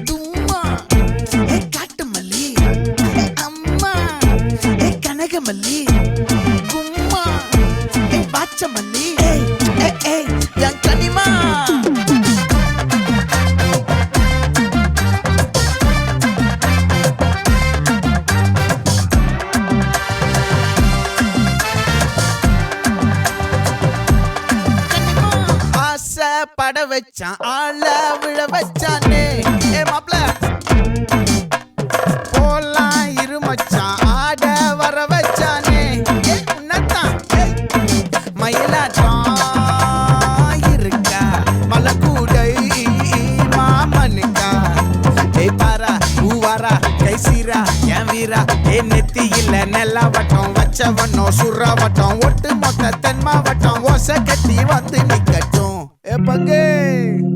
தும்மா ஏ காட்டு மல்லி ஏ அம்மா ஏ கனகமல்லி கும்மா ஏ பாச்ச மல்லி ஏ என் கனிமா பட வச்சான் ஆள விழ வச்சானே ஏ மாப்ள போலாம் இரு மச்சான் ஆட வர வச்சானே ஏ உன்னத்தான் மயிலாட்டம் இருக்கா மலக்கூடை மாமனுக்கா ஏய் பாரா பூவாரா கைசீரா என் வீரா ஏ நெத்தி இல்ல நெல்லா வட்டம் வச்சவனோ சுறா வட்டம் ஒட்டு மொத்த தென் மாவட்டம் ஓசை கட்டி வந்து நிக்கட்டும். É paguei!